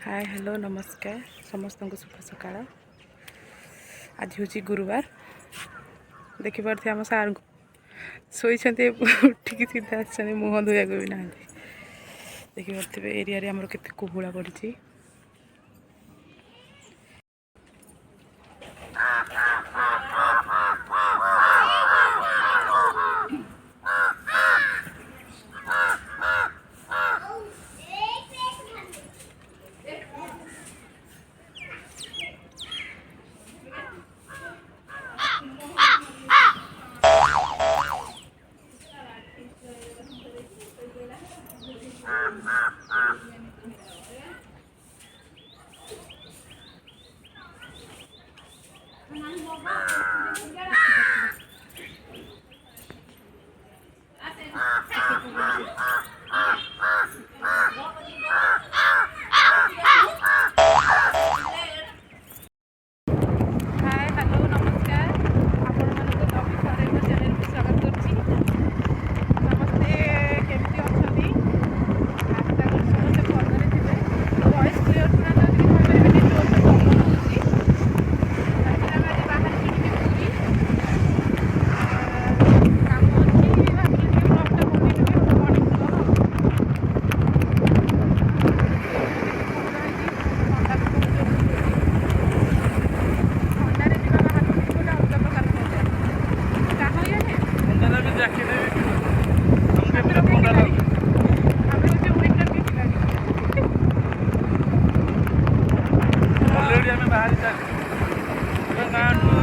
Hi hello नमस्कार समस्त को शुभ सकाळ। आज हूँ गुरुवार देखिपे आम सार को शोचे उठिकी सीधा आसने मुह धोया भी ना देखिपे एरिया आमर के कोहुला पड़ी।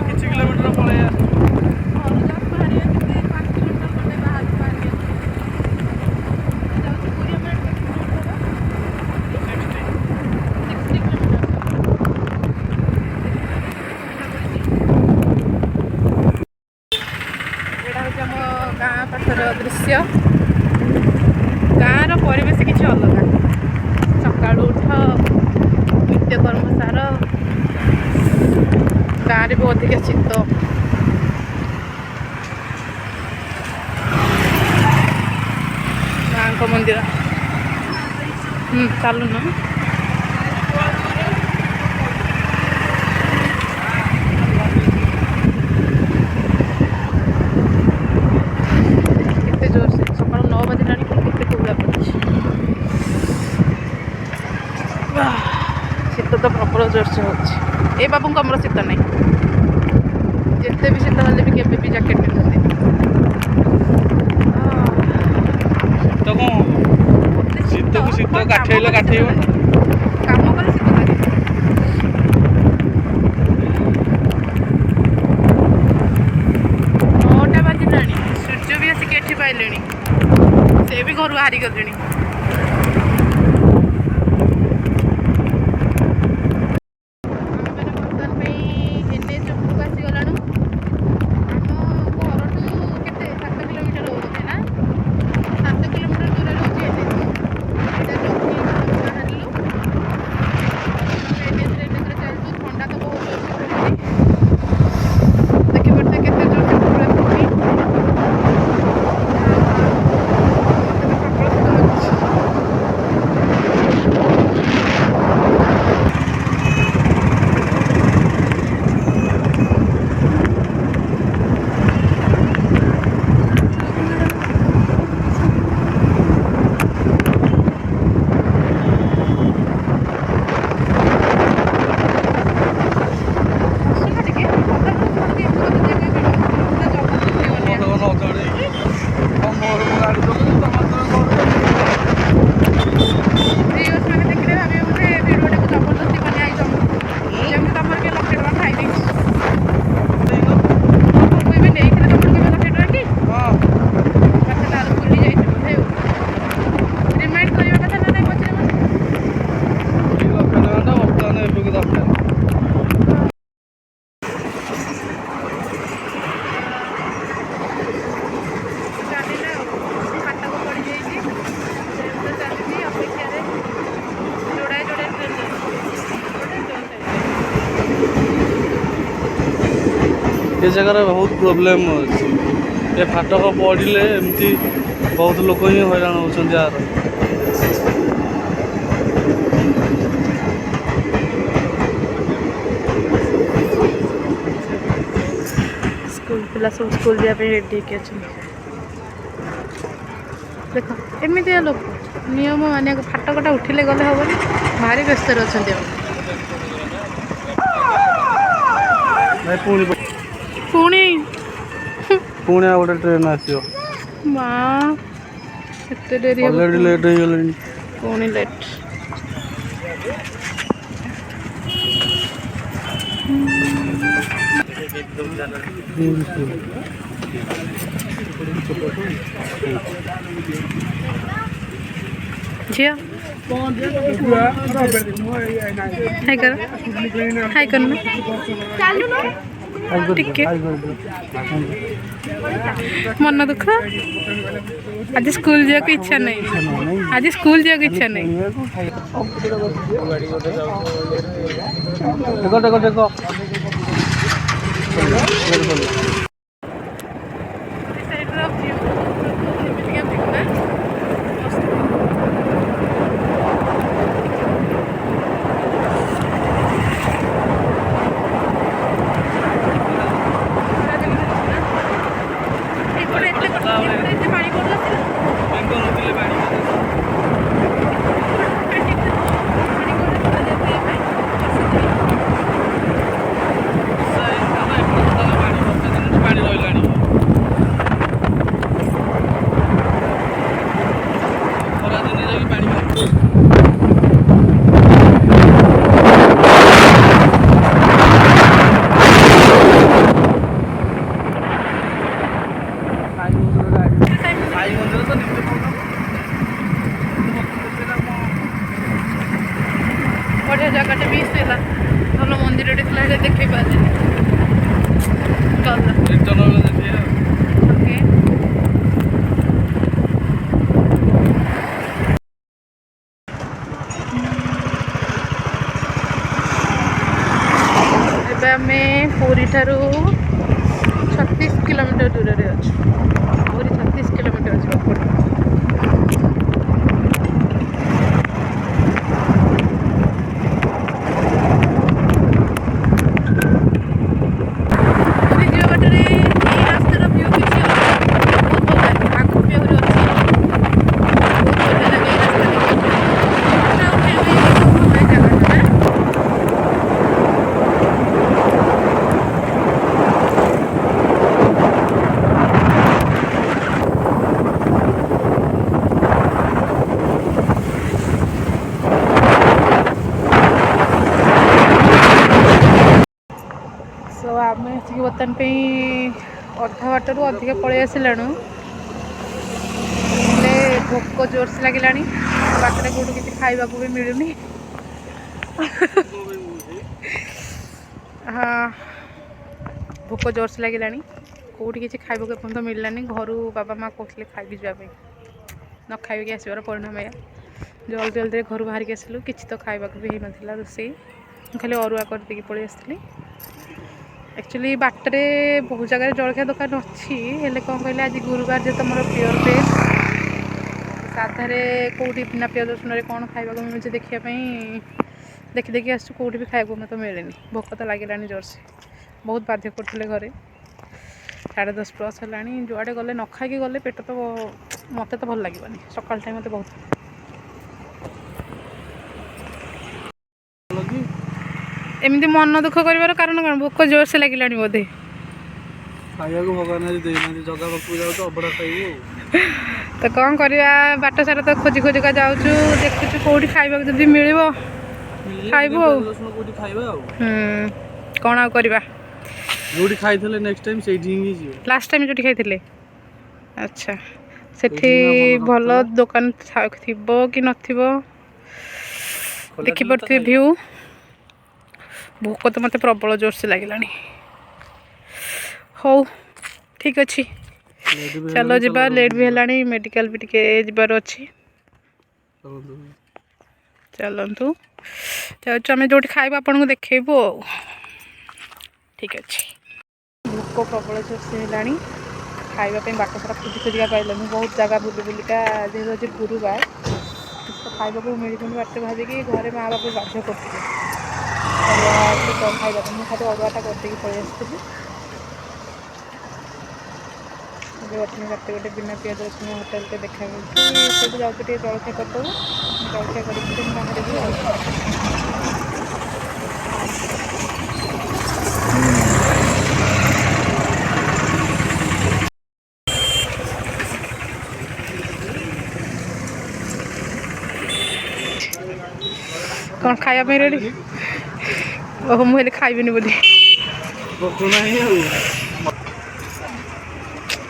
किसी किलोमीटर पड़े गाँ पाखर दृश्य गाँव परिवेश किसी अलग सका उठ नित्यकर्म सार गाँव में भी अधिक शीत माँ को मंदिर चलू न शीत तो प्रबल जोर से हो बाबू कमर शीत नहीं जिते भी शीत हेल्ले भी केबे भी जैकेट पिंधते शीत को शीत काठेल काठेब काम कले शीत लगे। 9टा बाजिला सूर्य भी आसिक एठी पाइले से भी घर बाहरी गले। ये जगह बहुत प्रोब्लेम अच्छी ये फाटक पड़े एमती बहुत लोग ही हैरान होती यार। पिला सब स्कूल जाए रेडी के देख एमती लोक नियम मानिया फाटकटा उठिले गले हेनी भारी व्यस्त अच्छा पुणी पुणे गोटे ट्रेन आसो माँ एते डेरी ऑलरेडी लेट हो गले पुणी लेट झिया हाय कर हाय कर टिके मन दुख आज स्कूल जाक इच्छा नहीं आज स्कूल जाक इच्छा नहीं देखो देखो देखो बढ़िया जगह भी था भल मंदिर देखे पारे आम पुरी ठारू 36 किलोमीटर दूर में अच्छे पूरी 36 किलोमीटर अच्छे आम बर्तन पे अधा बाटर अधिक पलि आसलु भोक जोर से लगे बाटर कौटू किसी खावा भी मिलूनी हाँ भोक जोर से लगे कौटी किसी खावा एपर्त मिललानी घर बाबा माँ कहते खाई जावाई न खाई आसबार परिणाम या जल्दी जल्दी घर बाहर के आसलु कि तो खावा भी होना रोसे खाली अरुआ करदे पलि आसली एक्चुअली बाटर बहुत जगह जलखिया दुकान अच्छी कौन कहले आज गुरुवार जो मोर प्योर वेज साधारे कौटी बिना पियाज रसुन कौन खावा मिलूँ देखापी देखी देखी आसू कौटी भी खाया मत मिले भोक तो लगे जोर से बहुत बाध्य करते घरे 10:30 प्लस है जुआड़े गले न खाई गले पेट तो मत तो भल लगे सकाल टाइम मत बहुत एमती मन दुख कर कारण कौन भोक जोर से लगे बोधे तो कौन करवा बाट सारा तो खोजी खोजिका जाऊँ देखु कौटी खावा जब मिल खाइबू कौन आ करवा जोड़ी खाइथले नेक्स्ट टाइम से ढिंगी जी लास्ट टाइम जोड़ी खाइथले अच्छा सेठी भल दुकान थिबो कि नथिबो देखि पड़थि व्यू भोक तो मत प्रबल जोर से लगे हो ठीक अच्छे चलो जीवा लेट भी है मेडिकल भी टे जबार अच्छी चलतु आम जो खाइबा आपन को देखू ठीक अच्छे भोक प्रबल जोर से है खावाई बाट सारा खोजी खोजिका पाइलनि बहुत जगह बुली बुलिका जेहतु गुरुवार खावा को मिलूँ बाट भाविकी घरे माँ बाप बाध्य करते कौन खावा मुझे खाली अरुआटा करदे पलि आसती ବର୍ତ୍ତମାନ ରାତି ଗୋଟେ ବିନା ପିଆଜ ରସୁଣ ହୋଟେଲଟେ ଦେଖା ହେଉଛି। ସେଇଠୁ ଯାଉଛୁ ଟିକେ ଜଳଖିଆ କରିଦେବୁ। ଜଳଖିଆ କରିକି then ବାହାରିବୁ ଆଉ। କ'ଣ ଖାଇବା ପାଇଁ ରେଡ଼ି? ଓହୋ ମୁଁ ହେଲେ ଖାଇବିନି ବୋଲି।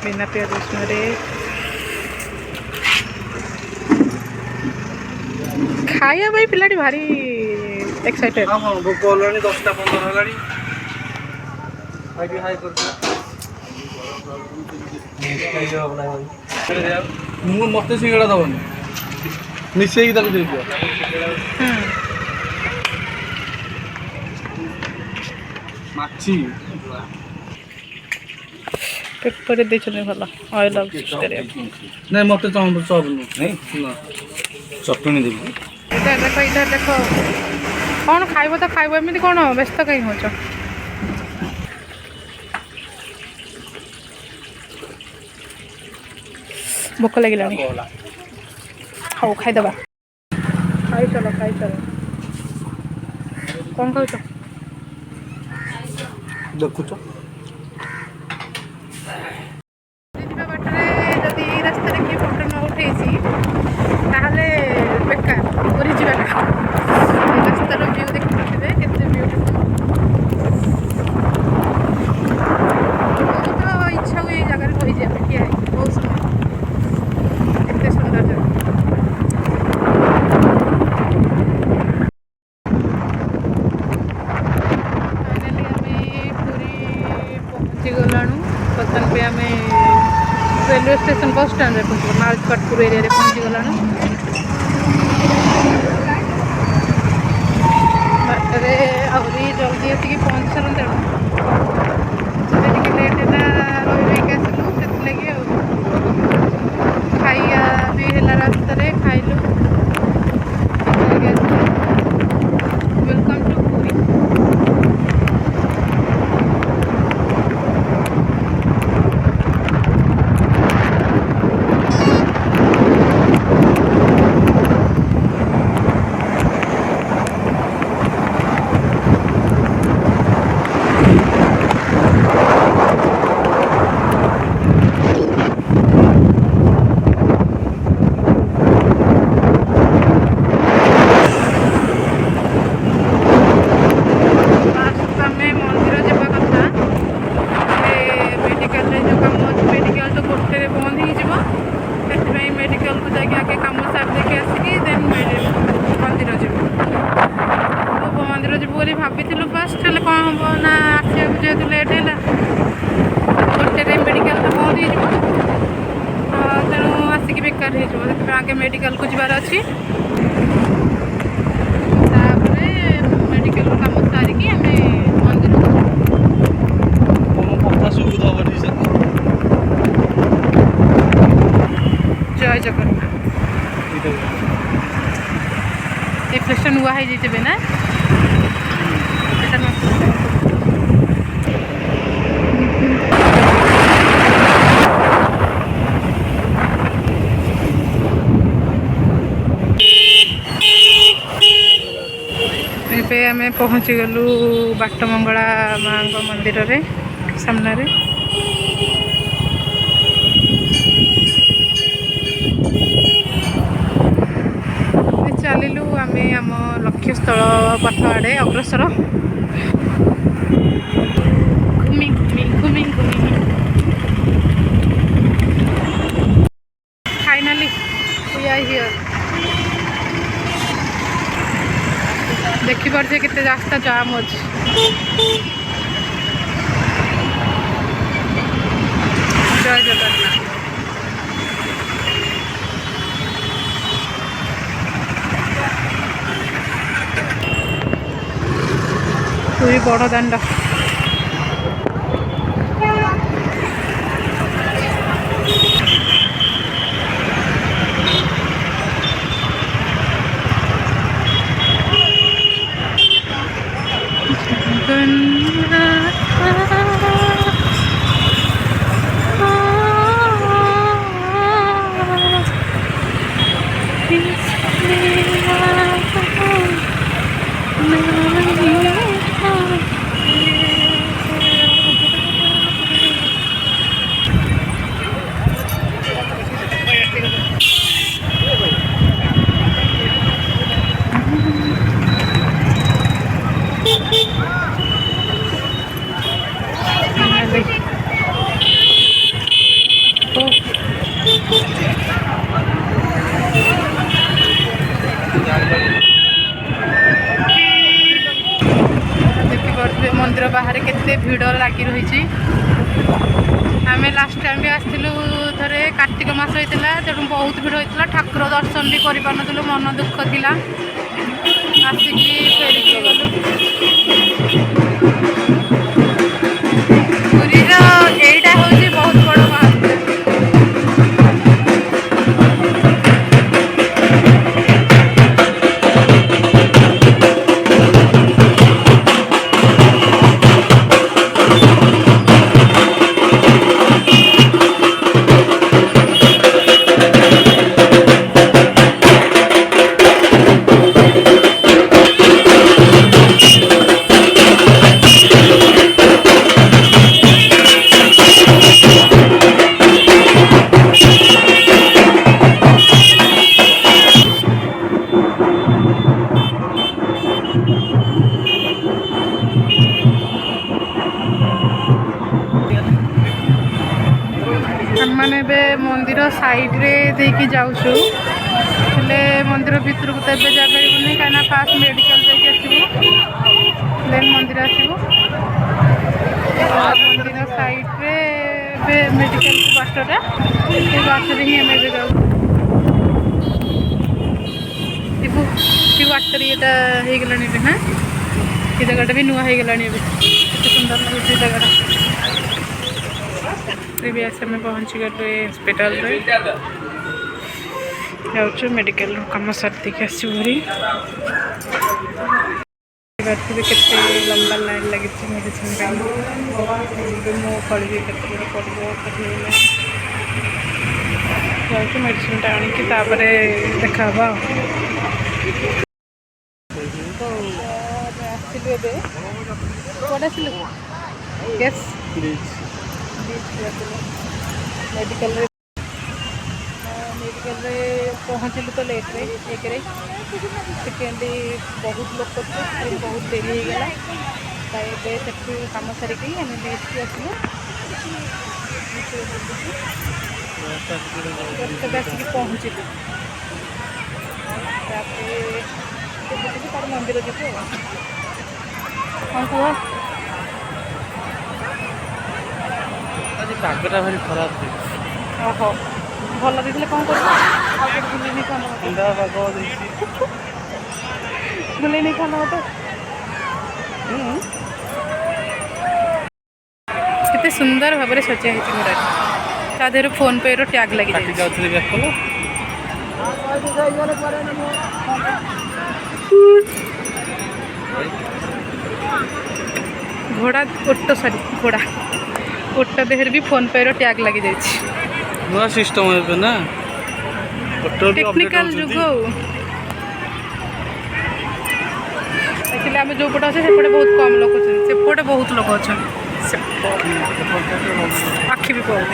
ବିନା ପିଆଜ ରସୁଣରେ ଖାଇବା ପାଇଁ ପିଲାଟି ଭାରି ଏକ୍ସାଇଟେଡ୍। ଭୋକ ହେଲାଣି 10ଟା 15 ହେଲାଣି। ମୁଁ ମତେ ସିଙ୍ଗଡ଼ା ଦବନି, ମିଶେଇକି ତାକୁ ଦେଇଦିଅ। ମାଛି ପେପରରେ ଦେଇଛନ୍ତି ଭଲ ଅଏଲ୍ ଆଉ ନାଇଁ ମତେ ଚପନୁ ନାଇଁ ଚଟଣି ଦେବି। ଏଇଟା ଦେଖ ଏଇଟା ଦେଖ କ'ଣ ଖାଇବ ତ ଖାଇବ, ଏମିତି କ'ଣ ବ୍ୟସ୍ତ କାହିଁ ହେଉଛ? ଭୋକ ଲାଗିଲାଣି, ହଉ ଖାଇଦେବା। ଖାଇଚାଲ ଖାଇଚାଲ। କ'ଣ ଖାଉଛ? ଦେଖୁଛ ଯିବା ବାଟରେ ଯଦି ଏଇ ରାସ୍ତାରେ କିଏ ଫଟୋ ନ ଉଠେଇଛି ତାହେଲେ ବେକାର ପୁରୀ ଯିବାଟା। ଏ ରାସ୍ତାର ଭିଉ ଦେଖିପାରୁଥିବେ କେତେ ବିୟୁଟିଫୁଲ୍। ବହୁତ ଇଚ୍ଛା ହୁଏ ଏଇ ଜାଗାରେ ରହିଯିବା ପାଇଁ, ଠିଆ ହେଇକି ବହୁତ ସମୟ। ଏତେ ସୁନ୍ଦର ଜାଗା। ଫାଇନାଲି ଆମେ ପୁରୀ ପହଞ୍ଚିଗଲାଣୁ। ବର୍ତ୍ତମାନ ପାଇଁ ଆମେ रेलवे स्टेशन बस स्टैंड रे पहुँच मालकाटपुर एरिया रे पहुँचीगलानु। बाटरे आहरी जल्दी आसिक पहुँच सारूँ तेणु लेट है रही आसलु से खाइया भी है रास्तार खाइलु। Welcome to Puri. भाविलु फास्ट हेल्ले कौन हम ना आसा जेहतु लेट है गोटे मेडिकल तो बंद हो तेणु आसिक बेकार हो आगे मेडिकल को जबार अच्छी मेडिकल कम सारिकी आम मंदिर जय जगन्नाथ। ये प्लेस नुआ हो जाए ना आम पहुँची गलु बाटमंगला माँ मंदिर रे सामने रे। चलू आम आम लक्ष्यस्थल पथ आड़े अग्रसर घूमी घूमी घूमी घूमी फाइनली वी आर हियर। देखी पारे केते रास्ता जाम अच्छे। जय जगन्नाथ। पूरी बड़ दांड बाहर केते भिड़ लगी रही। आम लास्ट टाइम भी आसलु थे कार्तिक मास होता तेणु बहुत भिड़ होता ठाकुर दर्शन भी कर पार्नु मन दुख था आसिकी फेरिकी गलु पुरीर एटा हूँ बहुत बड़ महात्म्य। मैंने मंदिर साइड रे देकी जाऊँ मंदिर भितर को तो जा पारूनी कहीं फास्ट मेडिकल जाके आसबू देन मंदिर आसबू मंदिर साइड रे मेडिकल बाटटा से बाटर ही आम जाऊ बाटर ये हो गला हाँ ये जगह भी नुआ हो गला सुंदर लगे जगह भी आस पहुँची गलु हस्पिटाल जाऊँ मेडिकल कम सारी आसरी केते लंबा लाइन लगी मेडिसिन मो फल भी पड़ो जाऊँ मेडिसिन आणिकी देखा मेडिकल पहुँचलु तो लेट रे एक सेकेंड बहुत लोग बहुत देरी हो गला कम सारिकी आम लेट आसलु आसिक पहुँचलु तार मंदिर जीव हाँ कह पागटा भारी खराब ओहो भल देखिए कौन कर बुले नहीं खाना तो कितने सुंदर भाव में सजा है घोड़ा ता देहर फोन पे रो टैग लगी घोड़ा ओट सॉरी घोड़ा ओट देहर भी फोन पे रो टैग लगी जाए नया सिस्टम है ना टेक्निकल जुग एक्चुअली आम जो पटे अच्छे सेपटे बहुत कम लोग अच्छे सेपटे बहुत लोग अच्छा आखि भी पड़े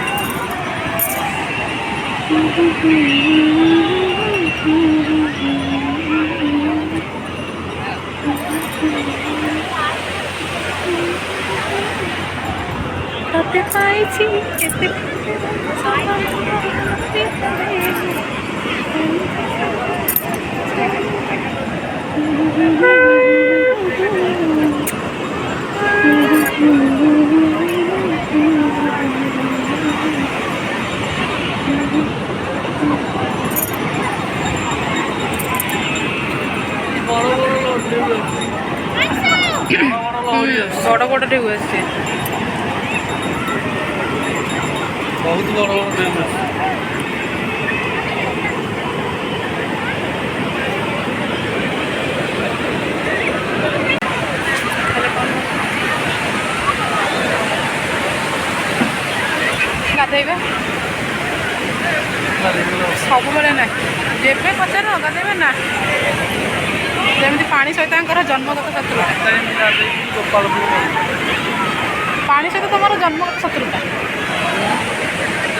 बड़ बड़ टे हुए बहुत बड़ बड़ गाधेबे सब बेले ना जेबे पचार गाधेबे ना जमी पानी सहित जन्मगत शत्रुता पानी सहित तुम जन्मगत शत्रुता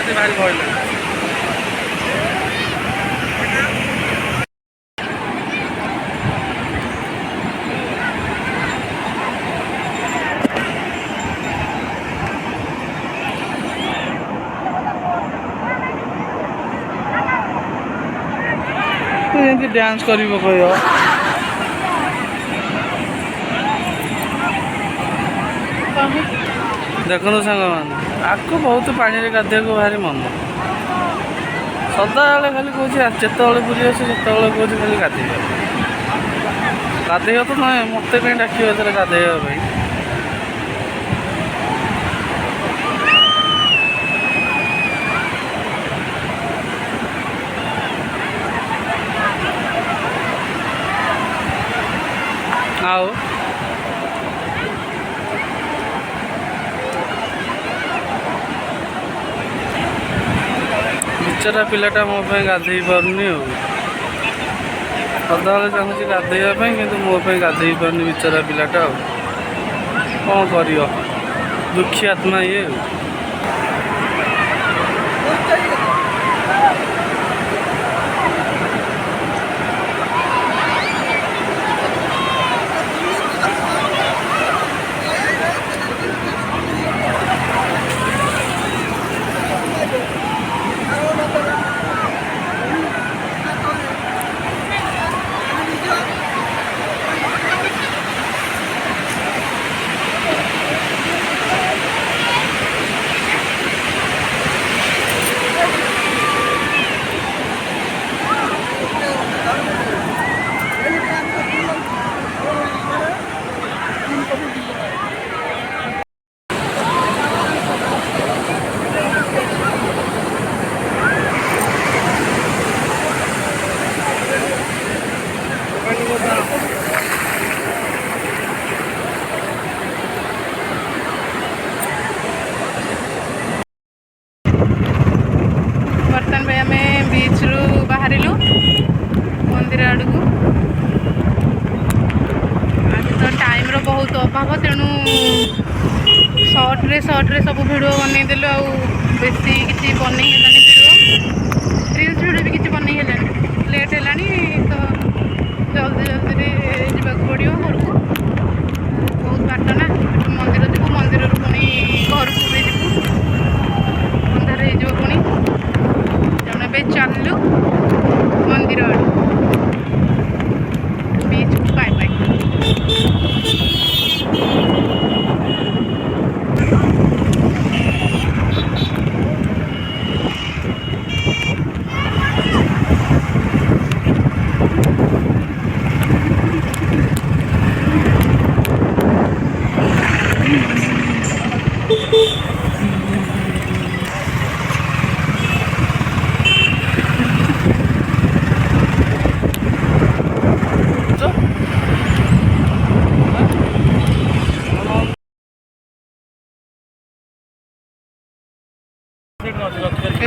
भारी भय डांस कर ଦେଖନ୍ତୁ ସାଙ୍ଗମାନେ ଆକୁ ବହୁତ ପାଣିରେ ଗାଧୋଇବାକୁ ଭାରି ମନ। ସଦାବେଳେ ଖାଲି କହୁଛି ଯେତେବେଳେ ପୁରୀ ଆସେ ସେତେବେଳେ କହୁଛି ଖାଲି ଗାଧୋଇବା। ଗାଧୋଇବା ତ ନୁହେଁ, ମୋତେ କାହିଁ ଡାକିବ ଏଥର ଗାଧୋଇବା ପାଇଁ। ଆଉ ବିଚରା ପିଲାଟା ମୋ ପାଇଁ ଗାଧୋଇ ପାରୁନି ଆଉ। ସଦାବେଳେ ଚାହୁଁଛି ଗାଧୋଇବା ପାଇଁ, କିନ୍ତୁ ମୋ ପାଇଁ ଗାଧୋଇ ପାରୁନି ବିଚରା ପିଲାଟା ଆଉ। କ'ଣ କରିବ, ଦୁଃଖୀ ଆତ୍ମା ଇଏ ଆଉ। ବର୍ତ୍ତମାନ ପାଇଁ ଆମେ ବିଚ୍ରୁ ବାହାରିଲୁ ମନ୍ଦିର ଆଡ଼କୁ। ଆଜି ତ ଟାଇମ୍ର ବହୁତ ଅଭାବ, ତେଣୁ ସର୍ଟରେ ସବୁ ଭିଡ଼ିଓ ବନେଇଦେଲୁ। ଆଉ ବେଶୀ କିଛି ବନେଇ ହେଲାନି ଭିଡ଼ିଓ, ରିଲ୍ସ ଭିଡ଼ିଓ ବି କିଛି ବନେଇ ହେଲାନି। ଲେଟ୍ ହେଲାଣି ତ ଜଲ୍ଦିରେ ଯିବାକୁ ପଡ଼ିବ ଘରକୁ। ବହୁତ ବାଟ ନା, ଏଠୁ ମନ୍ଦିର ଯିବୁ, ମନ୍ଦିରରୁ ପୁଣି ଘରକୁ ବି ଯିବୁ, ଅନ୍ଧାର ହେଇଯିବ ପୁଣି। ତେଣୁ ଏବେ ଚାଲିଲୁ ମନ୍ଦିର ଆଡ଼ୁ, ବିଚ୍କୁ ବାଏ ବାଏ।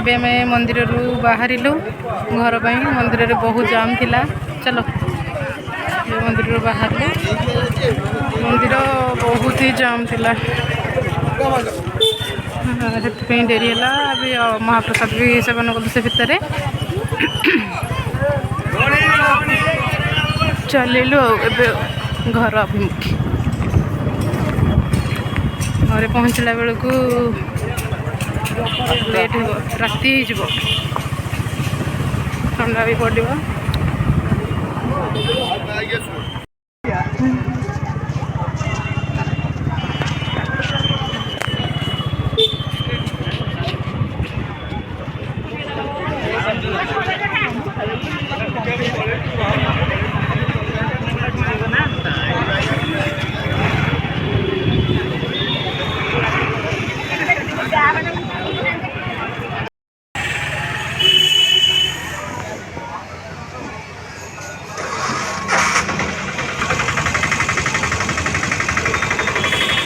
ଏବେ ଆମେ ମନ୍ଦିରରୁ ବାହାରିଲୁ ଘର ପାଇଁ। ମନ୍ଦିରରେ ବହୁତ ଜାମ୍ ଥିଲା। ଚାଲ ମନ୍ଦିରରୁ ବାହାରିଲୁ, ମନ୍ଦିର ବହୁତ ହି ଜାମ୍ ଥିଲା, ସେଥିପାଇଁ ଡେରି ହେଲା। ଏବେ ମହାପ୍ରସାଦ ବି ସେବନ କଲୁ ସେ ଭିତରେ। ଚାଲିଲୁ ଆଉ ଏବେ ଘର ଅଭିମୁଖୀ। ଘରେ ପହଞ୍ଚିଲା ବେଳକୁ ଲେଟ୍ ହେବ, ରାତି ହେଇଯିବ, ଥଣ୍ଡା ବି ପଡ଼ିବ।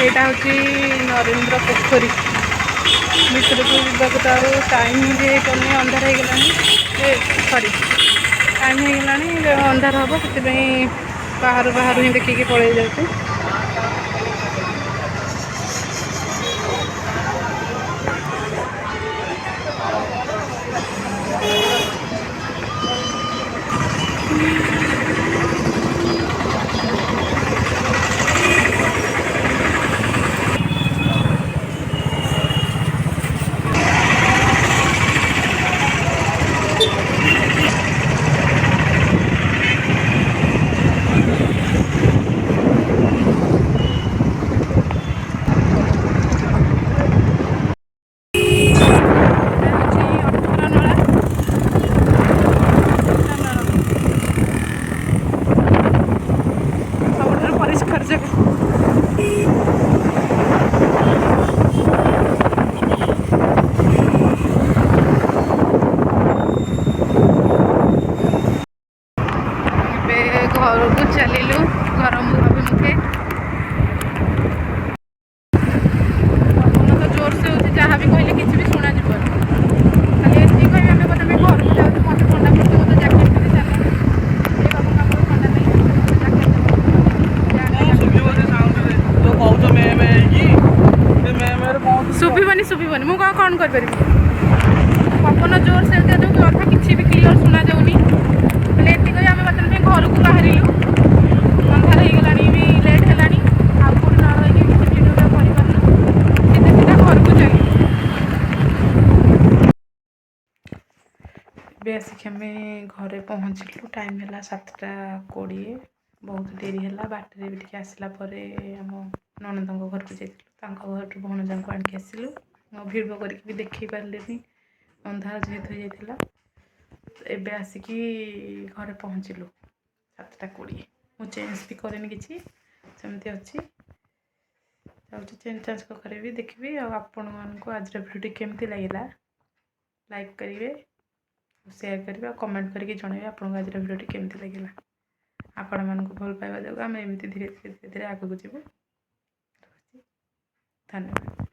ଏଇଟା ହେଉଛି ନରେନ୍ଦ୍ର ପୋଖରୀ। ଭିତରକୁ ଯିବାକୁ ତ ଆଉ ଟାଇମ୍ ବି ହେଇପାରୁନି, ଅନ୍ଧାର ହେଇଗଲାଣି। ଟାଇମ୍ ହେଇଗଲାଣି, ଅନ୍ଧାର ହେବ, ସେଥିପାଇଁ ବାହାରୁ ହିଁ ଦେଖିକି ପଳେଇ ଯାଉଛୁ। ଘରକୁ ଚାଲିଲୁ ଗରମ ଅଭିମୁଖେ। ପବନ ତ ଜୋରସେ ହେଉଛି, ଯାହା ବି କହିଲେ କିଛି ବି ଶୁଣାଯିବନି। ଖାଲି ଏତିକି କହିବି ଆମେ ବୋଧେ ଆମେ ଘରକୁ ଯାଉଛୁ, ମୋତେ ଥଣ୍ଡା ପଡ଼ୁଛି, ମୋତେ ଜ୍ୟାକେଟ୍ ପିନ୍ଧି ଚାଲ। ଏ ବାବୁଙ୍କ ଆମର ଥଣ୍ଡା ନାହିଁ, ମୋତେ ଜ୍ୟାକେଟ୍ ଶୁଭିବନି ମୁଁ କ'ଣ କରିପାରିବି। ପବନ ଜୋରସେ ହେଉଥିବା ଯୋଗୁଁ କଥା କିଛି ବି କ୍ଲିଅର୍ ଶୁଣାଯାଉନି। ହେଲେ ଏତିକି ଆମେ ବର୍ତ୍ତମାନ ଘରକୁ ବାହାରିଲୁ। ଅନ୍ଧାର ହେଇଗଲାଣି ବି, ଲେଟ୍ ହେଲାଣି। ଆଉ କେଉଁଠି ନ ରହିକି କିଛି ଭିଡ଼ିଓ କରିପାରୁନୁ, ସିଧା ସିଧା ଘରକୁ ଚାଲିଲୁ। ଏବେ ଆସିକି ଆମେ ଘରେ ପହଞ୍ଚିଲୁ। ଟାଇମ୍ ହେଲା 7:20। ବହୁତ ଡେରି ହେଲା। ବାଟରେ ବି ଟିକେ ଆସିଲା ପରେ ଆମ ନଣନ୍ଦଙ୍କ ଘରକୁ ଯାଇଥିଲୁ, ତାଙ୍କ ଘରଠୁ ଭଣଜାଙ୍କୁ ଆଣିକି ଆସିଲୁ। ଭିଡ଼ିଓ କରିକି ବି ଦେଖେଇ ପାରିଲିନି, ଅନ୍ଧାର ଯେହେତୁ ହେଇଯାଇଥିଲା। ଏବେ ଆସିକି ଘରେ ପହଞ୍ଚିଲୁ 7:20। ମୁଁ ଚେଞ୍ଜ ବି କରିନି କିଛି, ସେମିତି ଅଛି। ଯାଉଛି ଚେଞ୍ଜ କରିବି, ଦେଖିବି। ଆଉ ଆପଣମାନଙ୍କୁ ଆଜିର ଭିଡ଼ିଓଟି କେମିତି ଲାଗିଲା ଲାଇକ୍ କରିବେ, ସେୟାର କରିବେ, ଆଉ କମେଣ୍ଟ କରିକି ଜଣାଇବେ ଆପଣଙ୍କୁ ଆଜିର ଭିଡ଼ିଓଟି କେମିତି ଲାଗିଲା। ଆପଣମାନଙ୍କୁ ଭଲ ପାଇବା ଯୋଗୁଁ ଆମେ ଏମିତି ଧୀରେ ଧୀରେ ଆଗକୁ ଯିବୁ। ଧନ୍ୟବାଦ।